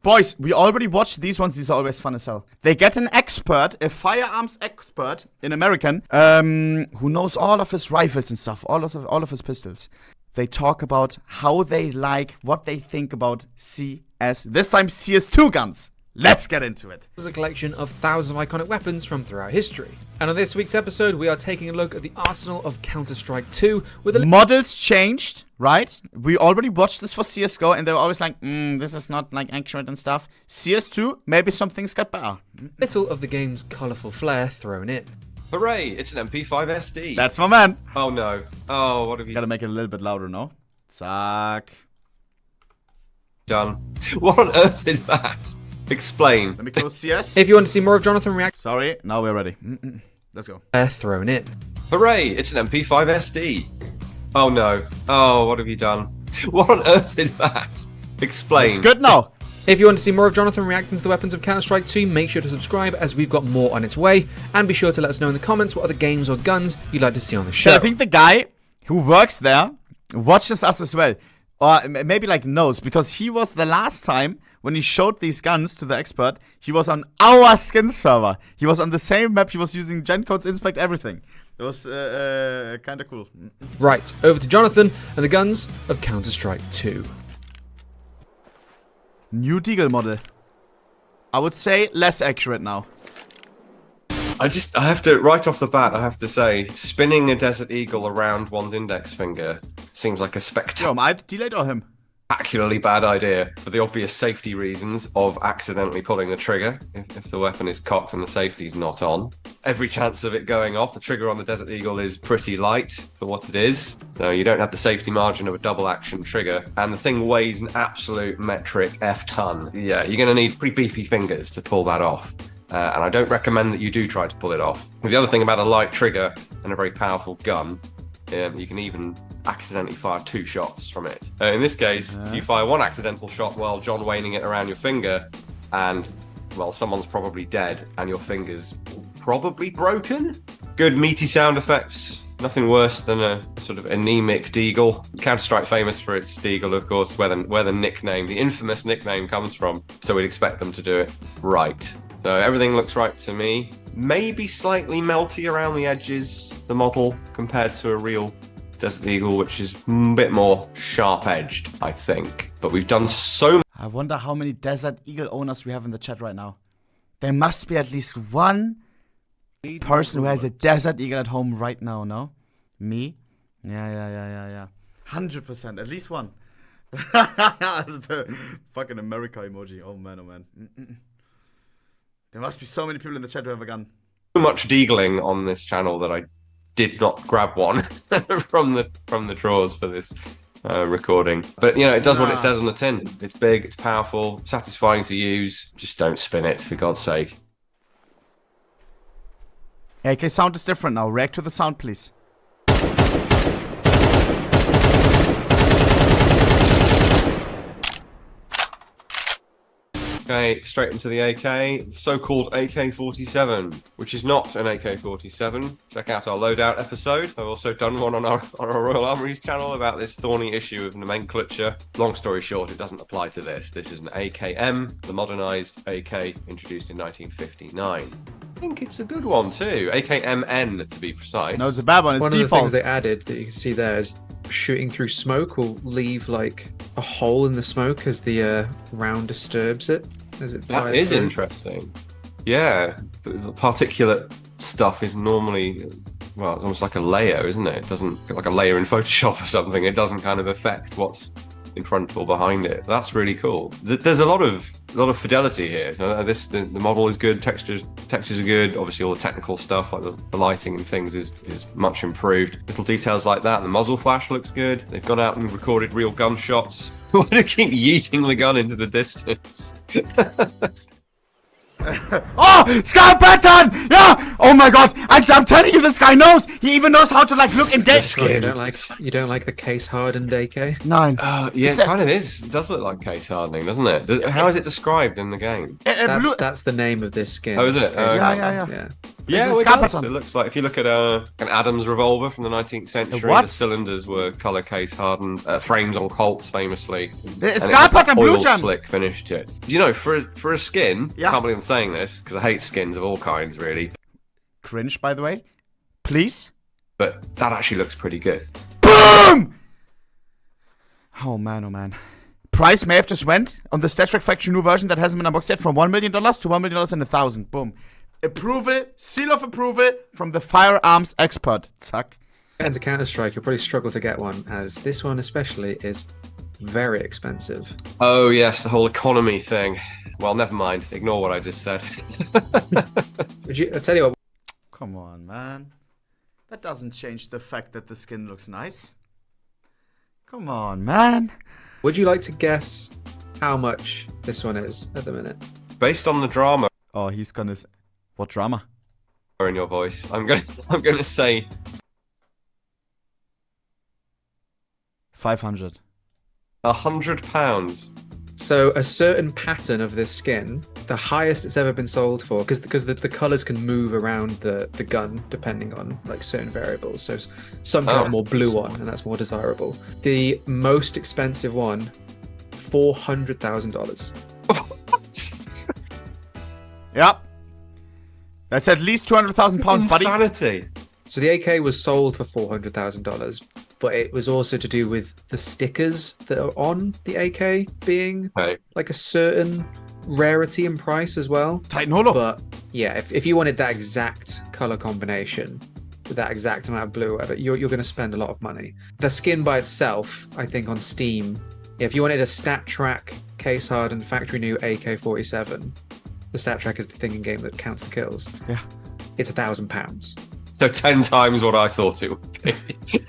Boys, we already watched these ones. These are always fun as hell. They get an expert, a firearms expert in American, who knows all of his rifles and stuff, all of his pistols. They talk about how they like, what they think about CS. This time CS2 guns. Let's get into it. This is a collection of thousands of iconic weapons from throughout history. And on this week's episode, we are taking a look at the arsenal of Counter-Strike 2 with the models changed, right? We already watched this for CSGO and they were always like, this is not like accurate and stuff. CS2, maybe some things got better. little of the game's colourful flair thrown in. Hooray, it's an MP5 SD. That's my man. Oh no. Oh, what have you Gotta make it a little bit louder, no? Zack. done? What on earth is that? Explain. Let me close CS. If you want to see more of Jonathan react, Sorry, now we're ready. Let's go. thrown in. Hooray, it's an MP5 SD. Oh no. Oh, what have you done? What on earth is that? Explain. It's good now. If you want to see more of Jonathan reacting to the weapons of Counter-Strike 2, make sure to subscribe as we've got more on its way. And be sure to let us know in the comments what other games or guns you'd like to see on the show. I think the guy who works there watches us as well. Or maybe like knows, because he was the last time when he showed these guns to the expert, he was on our skin server. He was on the same map, he was using gen codes, inspect everything. It was kind of cool. Right, over to Jonathan and the guns of Counter-Strike 2. New Deagle model. I would say less accurate now. I have to, right off the bat, I have to say, spinning a Desert Eagle around one's index finger seems like a Yo, am I delayed or him? spectacularly bad idea for the obvious safety reasons of accidentally pulling the trigger if the weapon is cocked and the safety's not on. Every chance of it going off, the trigger on the Desert Eagle is pretty light for what it is, so you don't have the safety margin of a double action trigger, and the thing weighs an absolute metric F-ton. Yeah, you're going to need pretty beefy fingers to pull that off. And I don't recommend that you do try to pull it off. Because the other thing about a light trigger and a very powerful gun, you can even accidentally fire 2 shots from it. In this case, you fire 1 accidental shot while John Wayning it around your finger, and, well, someone's probably dead, and your finger's probably broken. Good meaty sound effects. Nothing worse than a sort of anemic Deagle. Counter-Strike famous for its Deagle, of course, where the nickname, the infamous nickname comes from, so we'd expect them to do it right. So everything looks right to me. Maybe slightly melty around the edges, the model, compared to a real Desert Eagle, which is a bit more sharp-edged, I think. But we've done so... I wonder how many Desert Eagle owners we have in the chat right now. There must be at least one person who has a Desert Eagle at home right now, no? Me? Yeah. 100%, at least one. The fucking America emoji, oh man. There must be so many people in the chat who have a gun. So much deagling on this channel that I did not grab one from the drawers for this recording. But, you know, it does what it says on the tin. It's big, it's powerful, satisfying to use. Just don't spin it, for God's sake. AK sound is different now. React to the sound, please. Okay, straight into the AK, so-called AK-47, which is not an AK-47. Check out our loadout episode. I've also done one on our Royal Armouries channel about this thorny issue of nomenclature. Long story short, it doesn't apply to this. This is an AKM, the modernised AK introduced in 1959. I think it's a good one too. AKMN to be precise. No, it's a bad one. It's One default. of the things they added that you can see there is shooting through smoke will leave like a hole in the smoke as the round disturbs it. As it That is interesting. Yeah, the particulate stuff is normally, well, it's almost like a layer, isn't it? It doesn't, like a layer in Photoshop or something. It doesn't kind of affect what's in front or behind it. That's really cool. There's a lot of fidelity here. So the model is good. Textures are good. Obviously, all the technical stuff like the lighting and things is much improved. Little details like that. The muzzle flash looks good. They've gone out and recorded real gunshots. Why do you keep yeeting the gun into the distance? Oh, Sky Pattern! Yeah! Oh my god! I'm telling you, this guy knows! He even knows how to like look in game. Oh, you don't like the case hardened AK? 9. Yeah, it kind of is. It does look like case hardening, doesn't it? How is it described in the game? That's the name of this skin. Oh, is it? Case Yeah. yeah. Yeah, It's a it scar does. pattern. It looks like if you look at an Adams revolver from the 19th century, what? the cylinders were color case hardened, frames on Colts famously. The And scar it has that pattern blue oil gem. slick finish to it. You know, for a skin, Yeah. I can't believe I'm saying this because I hate skins of all kinds, really. Cringe, by the way. Please. But that actually looks pretty good. Boom! Oh man, oh man. Price may have just went on the Star Trek Factory new version that hasn't been unboxed yet from $1 million to $1 million and 1,000. Boom. Approval, seal of approval from the firearms expert. Zack. And to Counter-Strike, you'll probably struggle to get one, as this one especially is very expensive. Oh, yes, the whole economy thing. Well, never mind. Ignore what I just said. I'll tell you what. Come on, man. That doesn't change the fact that the skin looks nice. Come on, man. Would you like to guess how much this one is at the minute? Based on the drama Oh, he's gonna... What drama? in your voice, I'm gonna say 500. £100. So a certain pattern of this skin, the highest it's ever been sold for, because the colors can move around the gun depending on like certain variables. So some got more blue on, and that's more desirable. The most expensive one, $400,000. Yep. That's at least 200,000 pounds, buddy. Insanity. So the AK was sold for $400,000, but it was also to do with the stickers that are on the AK being Okay. like a certain rarity and price as well. Titan Holo. But yeah, if you wanted that exact color combination with that exact amount of blue, or whatever, you're going to spend a lot of money. The skin by itself, I think on Steam, if you wanted a stat track case hardened factory new AK-47, the stat track is the thing in game that counts the kills. Yeah. It's £1,000. So 10 times what I thought it would be.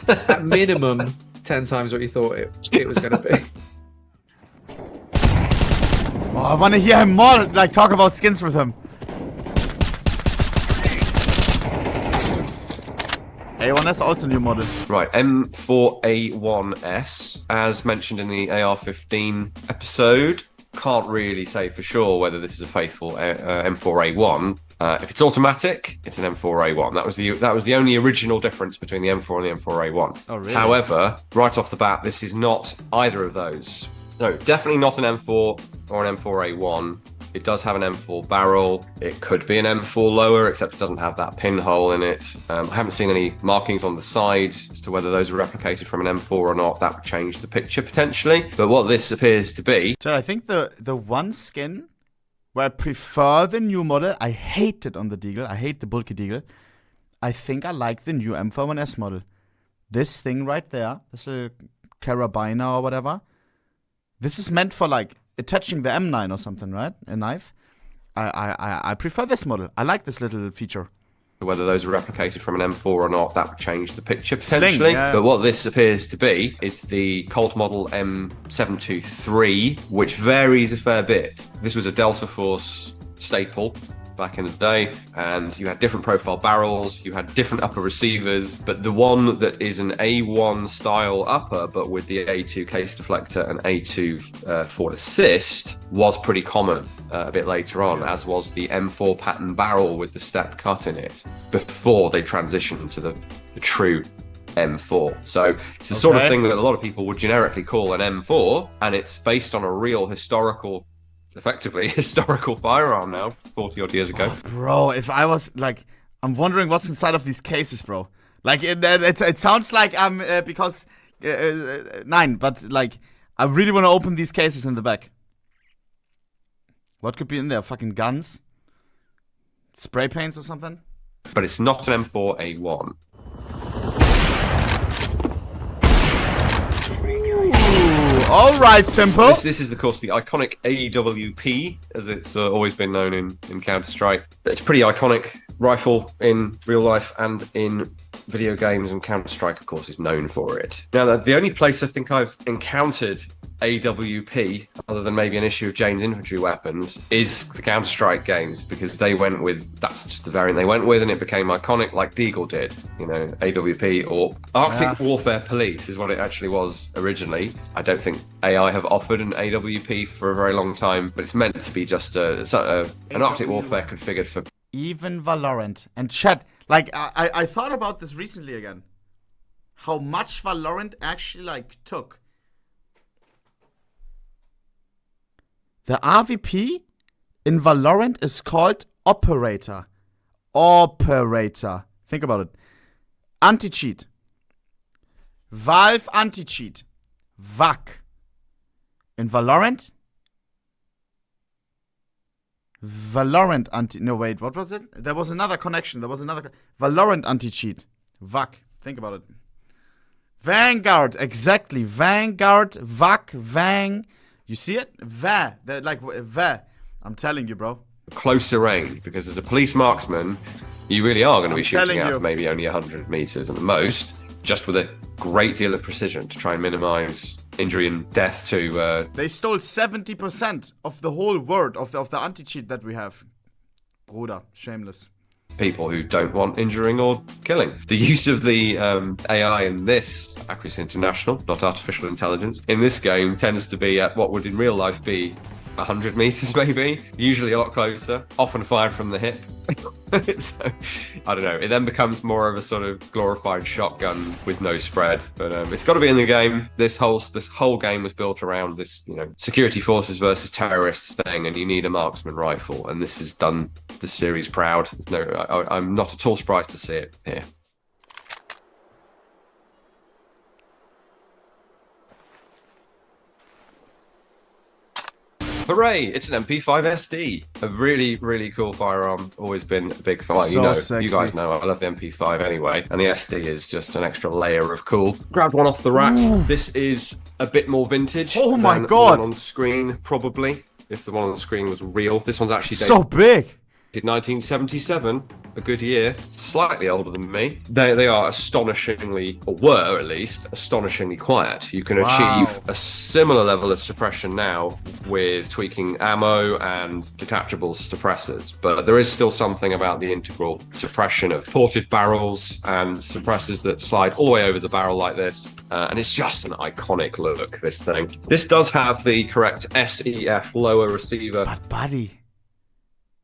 At minimum, 10 times what you thought it was going to be. Oh, I want to hear him more, like, talk about skins with him. A1S also new model. Right, M4A1S, as mentioned in the AR-15 episode. Can't really say for sure whether this is a faithful M4A1. If it's automatic, it's an M4A1. That was the only original difference between the M4 and the M4A1. Oh, really? However, right off the bat, this is not either of those. No, definitely not an M4 or an M4A1. It does have an M4 barrel. It could be an M4 lower, except it doesn't have that pinhole in it. I haven't seen any markings on the side as to whether those are replicated from an M4 or not. That would change the picture potentially. But what this appears to be... So I think the one skin where I prefer the new model, I hate it on the Deagle. I hate the bulky Deagle. I think I like the new M41S model. This thing right there, this little carabiner or whatever, this is meant for like attaching the M9 or something, right? A knife. I prefer this model. I like this little feature. Whether those are replicated from an M4 or not, that would change the picture potentially. Sling, yeah. But what this appears to be is the Colt model M723, which varies a fair bit. This was a Delta Force staple back in the day, and you had different profile barrels, you had different upper receivers, but the one that is an A1 style upper but with the A2 case deflector and A2 forward assist was pretty common a bit later on, as was the M4 pattern barrel with the step cut in it before they transitioned to the true M4. So it's the sort of thing that a lot of people would generically call an M4, and it's based on a real effectively historical firearm now, 40 odd years ago. Oh, bro, if I was like, I'm wondering what's inside of these cases, bro. Like, it sounds like because nine, but like, I really want to open these cases in the back. What could be in there? Fucking guns, spray paints or something. But it's not an M4A1. All right, simple. This is, of course, the iconic AWP, as it's always been known in Counter-Strike. It's a pretty iconic rifle in real life and in video games, and Counter-Strike, of course, is known for it. Now, the only place I think I've encountered AWP, other than maybe an issue of Jane's infantry weapons, is the Counter-Strike games, because they went with, that's just the variant they went with, and it became iconic like Deagle did. You know, AWP, or Arctic Warfare Police is what it actually was originally. I don't think AI have offered an AWP for a very long time, but it's meant to be just an Arctic Warfare configured for Even Valorant. And chat, like, I thought about this recently again. How much Valorant actually, like, took. The RVP in Valorant is called Operator. Operator. Think about it. Anti-cheat. Valve anti-cheat. VAC. In Valorant? Valorant anti... No, wait, what was it? There was another connection. Valorant anti-cheat. VAC. Think about it. Vanguard. Exactly. Vanguard. VAC. Vang. You see it? Va. Like, va. I'm telling you, bro. Closer range, because as a police marksman, you really are going to be shooting out you. to maybe only 100 meters at the most, just with a great deal of precision to try and minimize injury and death to... They stole 70% of the whole word of the anti-cheat that we have. Bruder, shameless. People who don't want injuring or killing. The use of the AI in this, Accuracy International, not artificial intelligence, in this game tends to be at what would in real life be 100 meters maybe, usually a lot closer, often fired from the hip. So, I don't know, it then becomes more of a sort of glorified shotgun with no spread, but it's got to be in the game. This whole game was built around this, you know, security forces versus terrorists thing, and you need a marksman rifle, and this has done the series proud. I'm not at all surprised to see it here. Hooray! It's an MP5 SD. A really, really cool firearm. Always been a big fan. So sexy. You guys know I love the MP5 anyway, and the SD is just an extra layer of cool. Grabbed one off the rack. Ooh. This is a bit more vintage. Oh my than God. The one on screen, probably. If the one on the screen was real. This one's actually So big. 1977, a good year, slightly older than me. They are astonishingly, or were at least, astonishingly quiet. You can achieve a similar level of suppression now with tweaking ammo and detachable suppressors, but there is still something about the integral suppression of ported barrels and suppressors that slide all the way over the barrel like this, and it's just an iconic look, this thing. This does have the correct SEF lower receiver. But buddy,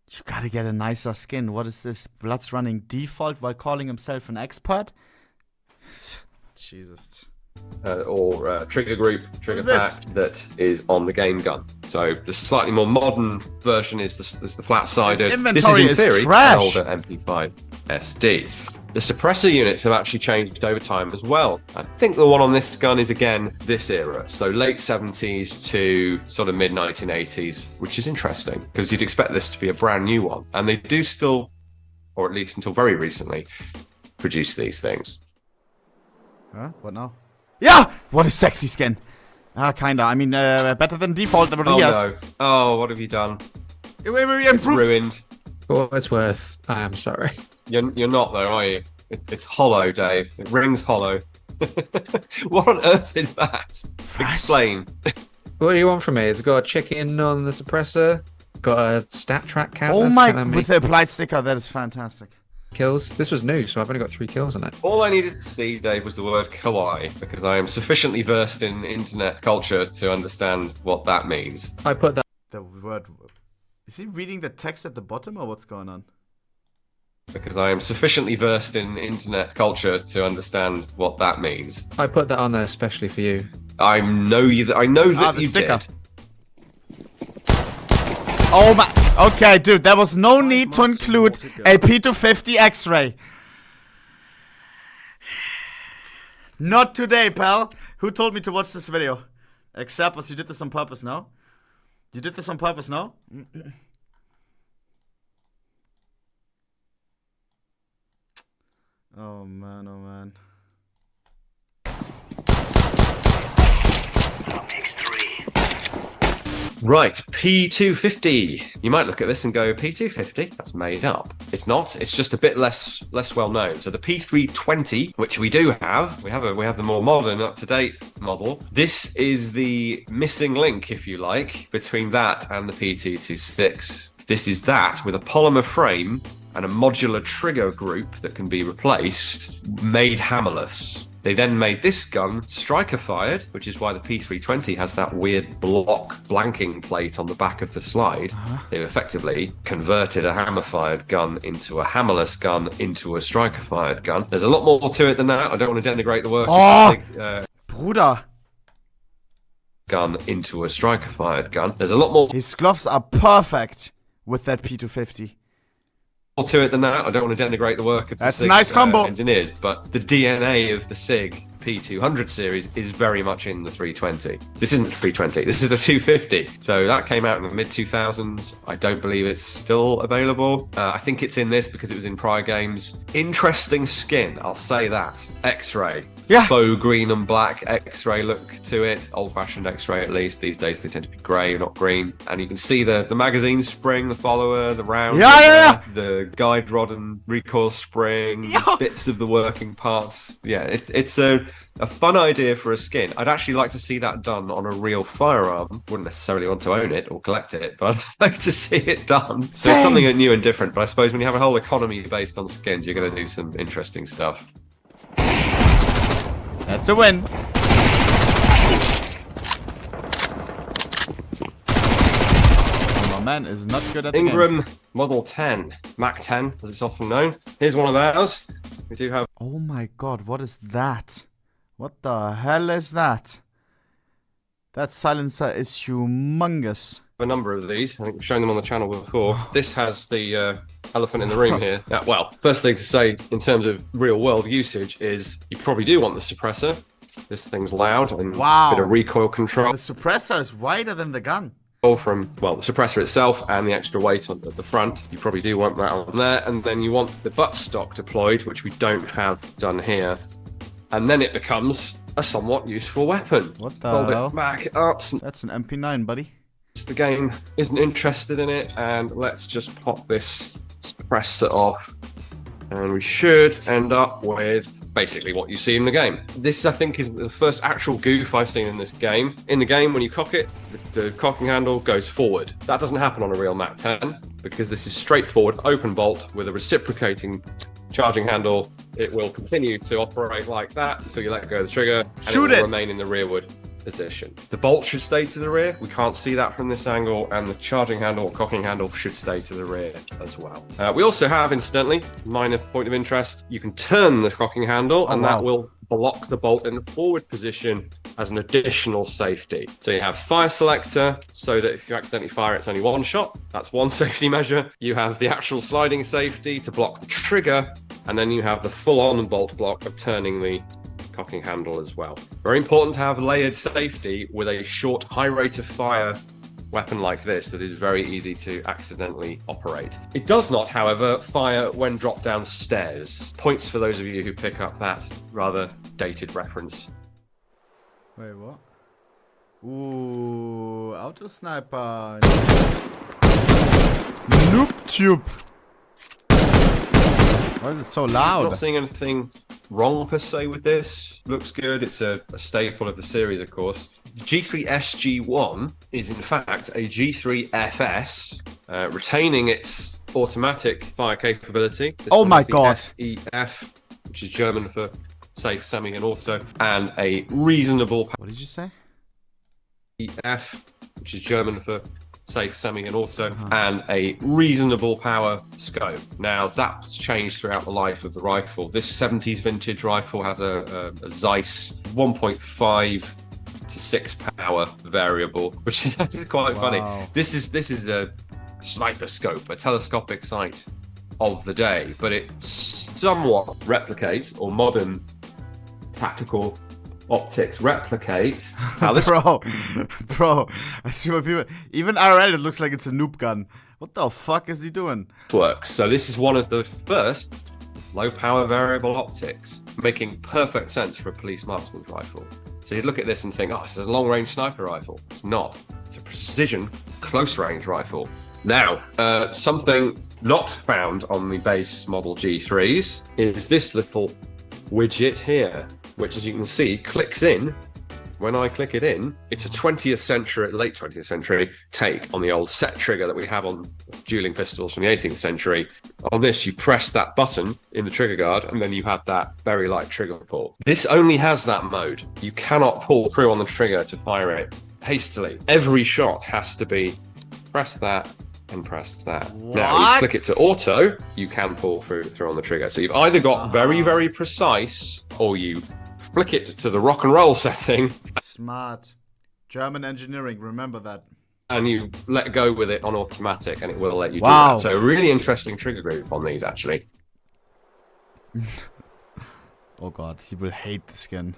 you gotta get a nicer skin. What is this? Blood's running default while calling himself an expert? Jesus. Or trigger group, trigger pack that is on the game gun. So the slightly more modern version is the flat-sided. This inventory is in theory trash. an older MP5 SD. The suppressor units have actually changed over time as well. I think the one on this gun is again this era, so late 70s to sort of mid 1980s, which is interesting because you'd expect this to be a brand new one. And they do still, or at least until very recently, produce these things. Huh? What now? Yeah! What a sexy skin. Kinda. I mean, better than default. Oh no. Oh, what have you done? It's ruined. For what it's worth, I am sorry. You're not though, are you? It's hollow, Dave. It rings hollow. What on earth is that? Explain. What do you want from me? It's got a chicken on the suppressor, got a stat track count. Oh my, with the applied sticker, that is fantastic. Kills. This was new, so I've only got 3 kills on it. All I needed to see, Dave, was the word kawaii, because I am sufficiently versed in internet culture to understand what that means. I put that. The word. Is he reading the text at the bottom, or what's going on? Because I am sufficiently versed in internet culture to understand what that means. I put that on there especially for you. I know that you sticker. did. Oh my. Okay, dude, there was no need to include a P250 X-ray. Not today, pal. Who told me to watch this video? Except was you did this on purpose, no? You did this on purpose, no? Oh man, oh man. Right, P250. You might look at this and go, P250? That's made up. It's not. It's just a bit less well known. So the P320, which we do have, we have the more modern, up-to-date model. This is the missing link, if you like, between that and the P226. This is that with a polymer frame and a modular trigger group that can be replaced, made hammerless. They then made this gun striker-fired, which is why the P320 has that weird block blanking plate on the back of the slide. They've effectively converted a hammer-fired gun into a hammerless gun into a striker-fired gun. There's a lot more to it than that. I don't want to denigrate the work of the Bruder. gun into a striker-fired gun. There's a lot more His gloves are perfect with that P250. to it than that. I don't want to denigrate the work of the That's a SIG, nice combo. engineers, but the DNA of the SIG P200 series is very much in the 320. This isn't the 320, this is the 250. So that came out in the mid-2000s. I don't believe it's still available. I think it's in this because it was in prior games. Interesting skin, I'll say that. X-ray. Yeah. Faux green and black X-ray look to it. Old-fashioned X-ray at least. These days they tend to be grey, not green. And you can see the magazine spring, the follower, the round, the guide rod and recoil spring, bits of the working parts. Yeah, it's a fun idea for a skin. I'd actually like to see that done on a real firearm. Wouldn't necessarily want to own it or collect it, but I'd like to see it done. So it's something new and different. But I suppose when you have a whole economy based on skins, you're going to do some interesting stuff. That's a win. My man is not good at the game. Ingram Model 10, Mac 10, as it's often known. Here's one of ours. We do have Oh my god, what is that? What the hell is that? That silencer is humongous. a number of these. I think we've shown them on the channel before. This has the elephant in the room here. Well, first thing to say in terms of real world usage is you probably do want the suppressor. This thing's loud and a bit of recoil control. The suppressor is wider than the gun. From, well, the suppressor itself and the extra weight on at the front. You probably do want that on there. And then you want the buttstock deployed, which we don't have done here. And then it becomes a somewhat useful weapon. What the Hold hell? it back up. That's an MP9, buddy. The game isn't interested in it, and let's just pop this suppressor off, and we should end up with basically what you see in the game. This, I think, is the first actual goof I've seen in this game. In the game, when you cock it, the cocking handle goes forward. That doesn't happen on a real Mac 10 because this is straightforward open bolt with a reciprocating charging handle. It will continue to operate like that until you let go of the trigger, and Shoot it will it! remain in the rearward position. The bolt should stay to the rear. We can't see that from this angle, and the charging handle or cocking handle should stay to the rear as well. We also have, incidentally, minor point of interest, you can turn the cocking handle, and that will block the bolt in the forward position as an additional safety. So you have fire selector, so that if you accidentally fire, it's only one shot. That's one safety measure. You have the actual sliding safety to block the trigger, and then you have the full-on bolt block of turning the cocking handle as well. Very important to have layered safety with a short, high rate of fire weapon like this that is very easy to accidentally operate. It does not, however, fire when dropped downstairs. Points for those of you who pick up that rather dated reference. Wait, what? Ooh, auto sniper. Noob tube. Why is it so loud? I'm not seeing anything wrong per se with this. Looks good. It's a staple of the series, of course. The G3SG1 is in fact a G3FS, retaining its automatic fire capability. This oh one my is the god. SEF, which is German for safe, semi and auto, and a reasonable What did you say? EF, which is German for safe, semi and auto, and a reasonable power scope. Now that's changed throughout the life of the rifle. This 70s vintage rifle has a Zeiss 1.5 to 6 power variable, which is quite funny. This is a sniper scope, a telescopic sight of the day, but it somewhat replicates, or modern tactical optics replicate how this bro, I see what people. Even IRL, it looks like it's a noob gun. What the fuck is he doing? works. So this is one of the first low power variable optics, making perfect sense for a police marksman's rifle. So you'd look at this and think, oh, this is a long range sniper rifle. It's not. It's a precision close range rifle. Now, something not found on the base model G3s is this little widget here, which, as you can see, clicks in when I click it in, it's a 20th century, late 20th century take on the old set trigger that we have on dueling pistols from the 18th century. On this, you press that button in the trigger guard, and then you have that very light trigger pull. This only has that mode. You cannot pull through on the trigger to fire it hastily. Every shot has to be press that and press that. What? Now, you click it to auto, you can pull through on the trigger. So you've either got very, very precise, or you flick it to the rock and roll setting. Smart. German engineering, remember that. And you let go with it on automatic, and it will let you do Wow. that. So really interesting trigger group on these, actually. Oh god, he will hate the skin.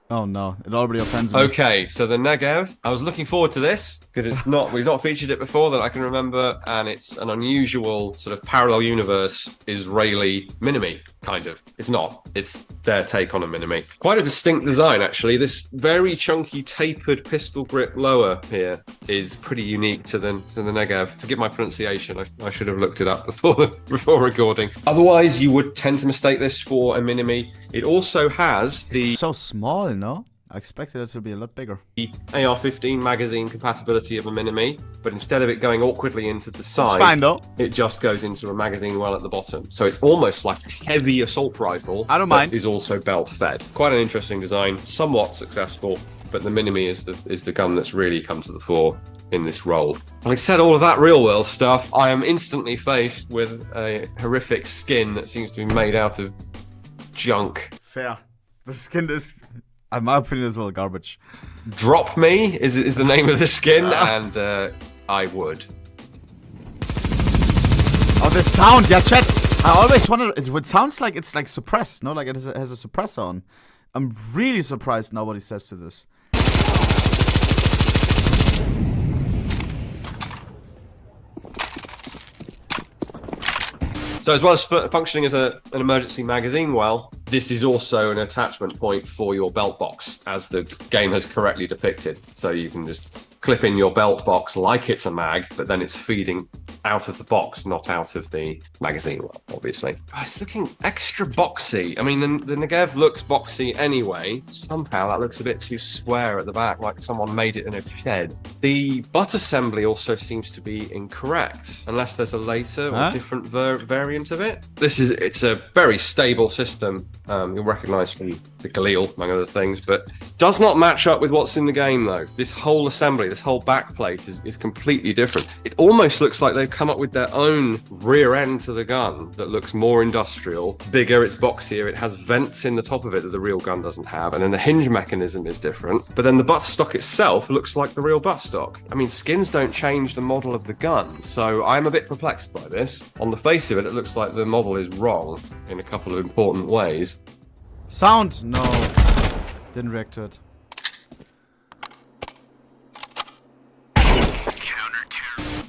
Oh no, it already offends me. Okay, so the Negev. I was looking forward to this because we've not featured it before that I can remember, and it's an unusual sort of parallel universe Israeli Minimi, kind of. It's not. It's their take on a Minimi. Quite a distinct design, actually. This very chunky tapered pistol grip lower here is pretty unique to the Negev. Forgive my pronunciation. I should have looked it up before recording. Otherwise, you would tend to mistake this for a Minimi. It also has the It's so small, no? I expected it to be a lot bigger. AR-15 magazine compatibility of a Minimi, but instead of it going awkwardly into the It's side, fine though. it just goes into a magazine well at the bottom. So it's almost like a heavy assault rifle. I don't that mind. Is also belt fed. Quite an interesting design, somewhat successful, but the Minimi is the gun that's really come to the fore in this role. Having said all of that real world stuff, I am instantly faced with a horrific skin that seems to be made out of junk. Fair. The skin is, in my opinion, as well garbage. Drop Me is the name of the skin, and I would. Oh, the sound, yeah, chat. I always wondered, it sounds like it's like suppressed, no? Like it has a suppressor on. I'm really surprised now what he says to this. So as well as functioning as an emergency magazine well, this is also an attachment point for your belt box, as the game has correctly depicted. So you can just clip in your belt box like it's a mag, but then it's feeding out of the box, not out of the magazine well, obviously. Oh, it's looking extra boxy. I mean, the Negev looks boxy anyway. Somehow that looks a bit too square at the back, like someone made it in a shed. The butt assembly also seems to be incorrect, unless there's a later or different variant of it. It's a very stable system. You'll recognize from the Galil, among other things, but does not match up with what's in the game though. This whole assembly, this whole back plate is completely different. It almost looks like they've come up with their own rear end to the gun that looks more industrial. It's bigger, it's boxier, it has vents in the top of it that the real gun doesn't have, and then the hinge mechanism is different. But then the buttstock itself looks like the real buttstock. I mean, skins don't change the model of the gun, so I'm a bit perplexed by this. On the face of it, it looks like the model is wrong in a couple of important ways. Sound? No. Didn't react to it.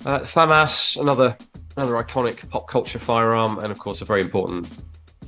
FAMAS, another iconic pop culture firearm, and of course a very important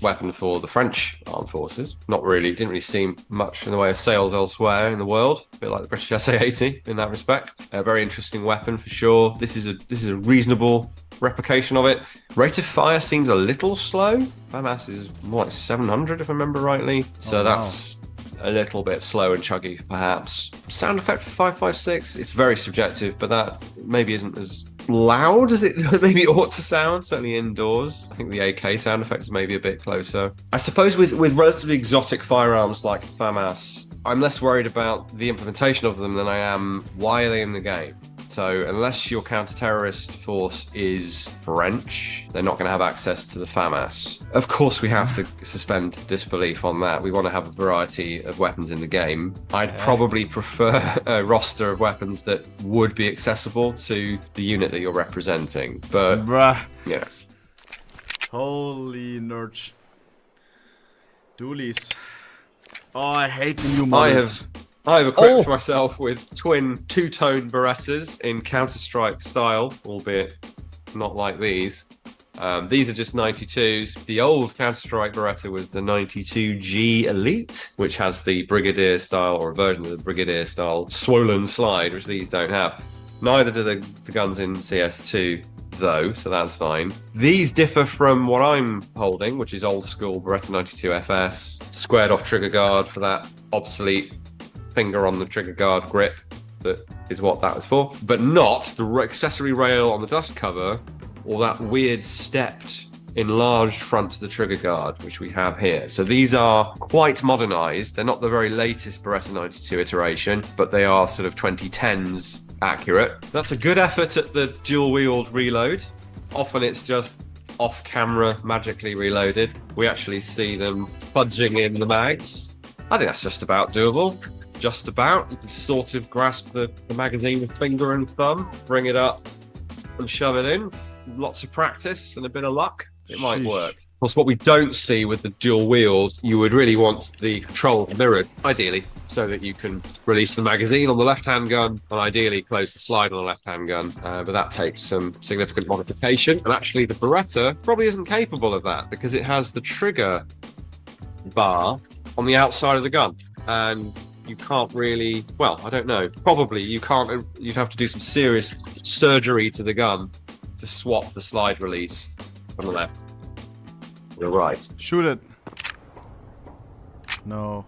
weapon for the French armed forces. Didn't really seem much in the way of sales elsewhere in the world. A bit like the British SA-80 in that respect. A very interesting weapon for sure. This is a reasonable replication of it. Rate of fire seems a little slow. FAMAS is more like 700 if I remember rightly. So that's a little bit slow and chuggy perhaps. Sound effect for 5.56, it's very subjective, but that maybe isn't as loud as it maybe ought to sound, certainly indoors. I think the AK sound effect is maybe a bit closer. I suppose with relatively exotic firearms like FAMAS, I'm less worried about the implementation of them than I am why are they in the game. So unless your counter-terrorist force is French, they're not going to have access to the FAMAS. Of course, we have to suspend disbelief on that. We want to have a variety of weapons in the game. I'd probably prefer a roster of weapons that would be accessible to the unit that you're representing. But, Bruh. yeah. Holy nerds. Doolies. Oh, I hate the new models. I have equipped myself with twin two-tone Berettas in Counter-Strike style, albeit not like these. These are just 92s. The old Counter-Strike Beretta was the 92G Elite, which has the Brigadier style, or a version of the Brigadier style swollen slide, which these don't have. Neither do the guns in CS2. though, so that's fine. These differ from what I'm holding, which is old school Beretta 92 FS, squared off trigger guard for that obsolete finger on the trigger guard grip. That is what that was for, but not the accessory rail on the dust cover or that weird stepped enlarged front to the trigger guard, which we have here. So these are quite modernized. They're not the very latest Beretta 92 iteration, but they are sort of 2010s accurate. That's a good effort at the dual-wheeled reload. Often it's just off-camera, magically reloaded. We actually see them fudging in the mags. I think that's just about doable. Just about. You can sort of grasp the magazine with finger and thumb, bring it up and shove it in. Lots of practice and a bit of luck. It might work. Of course, what we don't see with the dual wheels, you would really want the controls mirrored, ideally, so that you can release the magazine on the left-hand gun and ideally close the slide on the left-hand gun. But that takes some significant modification. And actually, the Beretta probably isn't capable of that because it has the trigger bar on the outside of the gun. And you can't really, well, I don't know. Probably you can't, you'd have to do some serious surgery to the gun to swap the slide release on the left. You're right. Shoot it. No.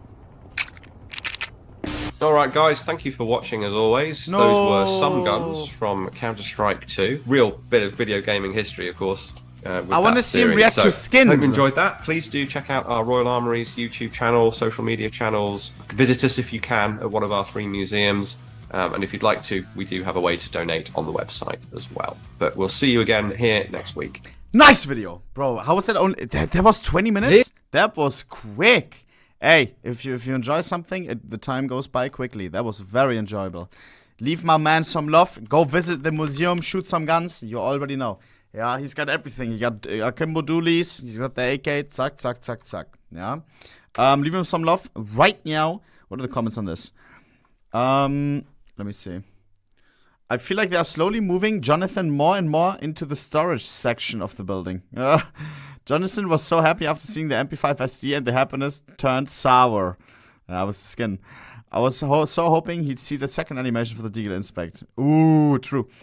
Alright guys, thank you for watching as always. No. Those were some guns from Counter-Strike 2. Real bit of video gaming history, of course. I want to see him react to skins. Hope you enjoyed that. Please do check out our Royal Armouries YouTube channel, social media channels. Visit us if you can at one of our 3 museums. And if you'd like to, we do have a way to donate on the website as well. But we'll see you again here next week. Nice video, bro. How was that only? That was 20 minutes. That was quick. Hey, if you enjoy something, the time goes by quickly. That was very enjoyable. Leave my man some love. Go visit the museum. Shoot some guns. You already know. Yeah, he's got everything. He got akimbo dualies. He's got the AK. Zack, zack, zack, zack. Yeah. Leave him some love right now. What are the comments on this? Let me see. I feel like they are slowly moving Jonathan more and more into the storage section of the building. Jonathan was so happy after seeing the MP5 SD and the happiness turned sour. That was the skin. I was so hoping he'd see the second animation for the Deagle Inspect. Ooh, true.